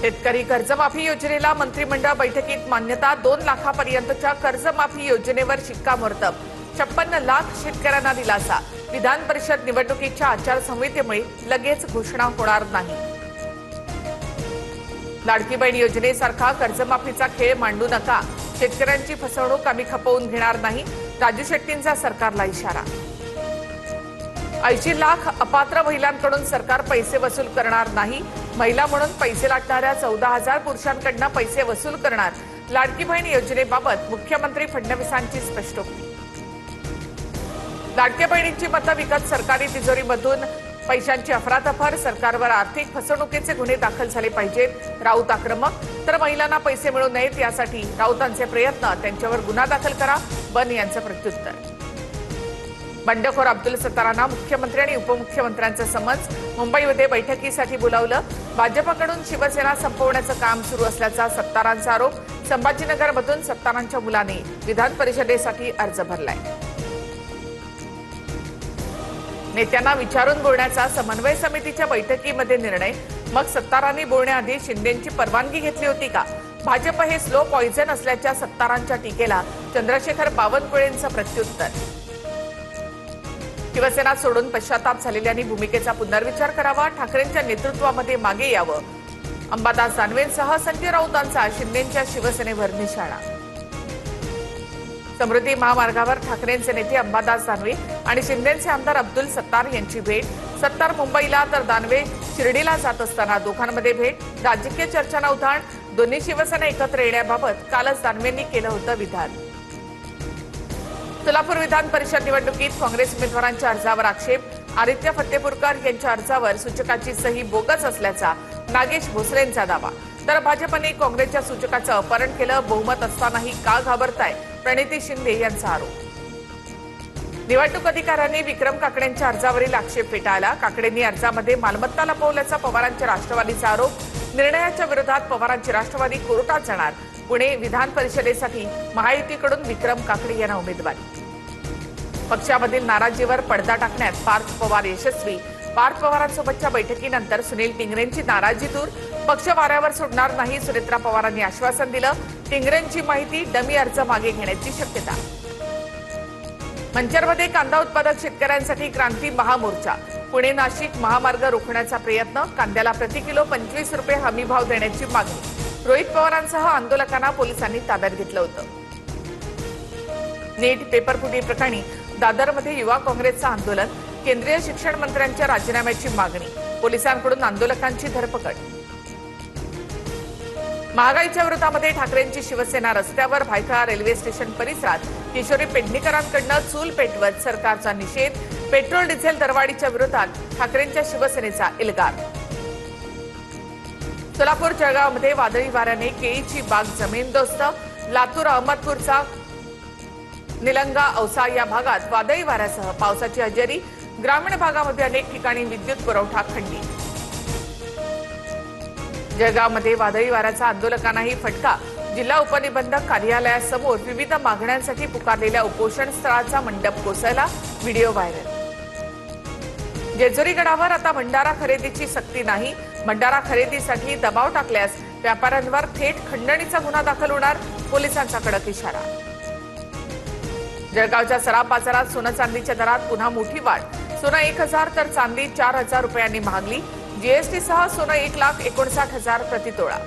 शेतकरी कर्जमाफी योजनेला मंत्रिमंडळ बैठकीत मान्यता। 2 लाखांपर्यंतच्या कर्जमाफी योजनेवर शिक्कामोर्तब। 56 लाख शेतकऱ्यांना दिलासा। विधान परिषद निवडणुकीच्या आचारसंहितेमुळे लगेच घोषणा होणार नाही। लाडकी बहीण योजनेसारखा कर्जमाफीचा खेळ मांडू नका। शेतकऱ्यांची फसवणूक आम्ही खपवून घेणार नाही। राजू शेट्टींचा सरकारला इशारा। 80 लाख अपात्र महिलांकडून सरकार पैसे वसूल करणार नाही। महिला म्हणून पैसे लाटणाऱ्या 14,000 पुरुषांकडून पैसे वसूल करणार। लाडकी बहीण योजनेबाबत मुख्यमंत्री फडणवीसांची स्पष्टोक्ती। लाडक्या बहिणींची मतं विकत सरकारी तिजोरीमधून पैशांची अफरातफर। सरकारवर आर्थिक फसवणुकीचे गुन्हे दाखल झाले पाहिजेत। राऊत आक्रमक। तर महिलांना पैसे मिळू नयेत यासाठी राऊतांचे प्रयत्न, त्यांच्यावर गुन्हा दाखल करा, बन यांचं प्रत्युत्तर। बंडखोर अब्दुल सत्तारांना मुख्यमंत्री आणि उपमुख्यमंत्र्यांचं समन्स। मुंबईमध्ये बैठकीसाठी बोलावलं। भाजपकडून शिवसेना संपवण्याचं काम सुरू असल्याचा सत्तारांचा आरोप। संभाजीनगरमधून सत्तारांच्या मुलाने विधान परिषदेसाठी अर्ज भरलाय। नेत्यांना विचारून बोलण्याचा समन्वय समितीच्या बैठकीमध्ये निर्णय। मग सत्तारांनी बोलण्याआधी शिंदेंची परवानगी घेतली होती का? भाजप हे स्लो पॉइझन असल्याच्या सत्तारांच्या टीकेला चंद्रशेखर बावनकुळेंचं प्रत्युत्तर। शिवसेना सोडून पश्चाताप झालेल्यांनी भूमिकेचा पुनर्विचार करावा। ठाकरेंच्या नेतृत्वामध्ये मागे यावं। अंबादास दानवेंसह संजय राऊतांचा शिंदेंच्या शिवसेनेवर निशाणा। समृद्धी महामार्गावर ठाकरेंचे नेते अंबादास दानवे आणि शिंदेंचे आमदार अब्दुल सत्तार यांची भेट। सत्तार मुंबईला तर दानवे शिर्डीला जात असताना दोघांमध्ये भेट। राजकीय चर्चांना उधाण। दोन्ही शिवसेना एकत्र येण्याबाबत कालच दानवेंनी केलं होतं विधान। सोलापूर विधान परिषद निवडणुकीत काँग्रेस उमेदवारांच्या अर्जावर आक्षेप। आदित्य फत्तेपूरकर यांच्या अर्जावर सूचकाची सही बोगस असल्याचा नागेश भोसलेंचा दावा। तर भाजपने काँग्रेसच्या सूचकाचं अपहरण केलं। बहुमत असतानाही का घाबरताय? प्रणिती शिंदे यांचा आरोप। निवडणूक अधिकाऱ्यांनी विक्रम काकडेंच्या अर्जावरील आक्षेप फेटाळला। काकडेंनी अर्जामध्ये मालमत्ता लपवल्याचा पवारांच्या राष्ट्रवादीचा आरोप। निर्णयाच्या विरोधात पवारांची राष्ट्रवादी कोर्टात जाणार। पुणे विधान परिषदेसाठी महायुतीकडून विक्रम काकडे यांना उमेदवारी। पक्षामधील नाराजीवर पडदा टाकण्यात पार्थ पवार यशस्वी। पार्थ पवारांसोबतच्या बैठकीनंतर सुनील टिंगरेंची नाराजी दूर। पक्ष वाऱ्यावर सोडणार नाही, सुनेत्रा पवारांनी आश्वासन दिलं। टिंगरेंची माहिती, डमी अर्ज मागे घेण्याची शक्यता। मंचरमध्ये कांदा उत्पादक शेतकऱ्यांसाठी क्रांती महामोर्चा। पुणे नाशिक महामार्ग रोखण्याचा प्रयत्न। कांद्याला प्रति किलो 25 रुपये हमी भाव देण्याची मागणी। रोहित पवारांसह आंदोलकांना पोलिसांनी ताब्यात घेतलं होतं। नीट पेपरफुटी प्रकरणी दादरमध्ये युवा काँग्रेसचं आंदोलन। केंद्रीय शिक्षण मंत्र्यांच्या राजीनाम्याची मागणी। पोलिसांकडून आंदोलकांची धरपकड। महागाईच्या विरोधामध्ये ठाकरेंची शिवसेना रस्त्यावर। भायखळा रेल्वे स्टेशन परिसरात किशोरी पेडणेकरांकडून चूल पेटवत सरकारचा निषेध। पेट्रोल डिझेल दरवाढीच्या विरोधात ठाकरेंच्या शिवसेनेचा एल्गार। सोलापूर जळगावमध्ये वादळी वाऱ्याने केळीची बाग जमीनदोस्त। लातूर अहमदपूरचा निलंगा औसा या भागात वादळी वाऱ्यासह पावसाची हजेरी। ग्रामीण भागामध्ये अनेक ठिकाणी विद्युत पुरवठा खंडित। जळगावमध्ये वादळी वाऱ्याचा आंदोलकांनाही फटका। जिल्हा उपनिबंधक कार्यालयासमोर विविध मागण्यांसाठी पुकारलेल्या उपोषण स्थळाचा मंडप कोसळला। Video viral. जेजुरी गडावर आता भंडारा खरेदीची सक्ती नाही। भंडारा खरेदीसाठी दबाव टाकल्यास व्यापाऱ्यांवर थेट खंडणीचा गुन्हा दाखल होणार। पोलिसांचा कडक इशारा। जळगावच्या सराफ बाजारात सोनं चांदीच्या दरात पुन्हा मोठी वाढ। सोनं 1,000 तर चांदी 4,000 रुपयांनी महागली। जीएसटीसह सोनं 1,59,000 प्रतितोळा।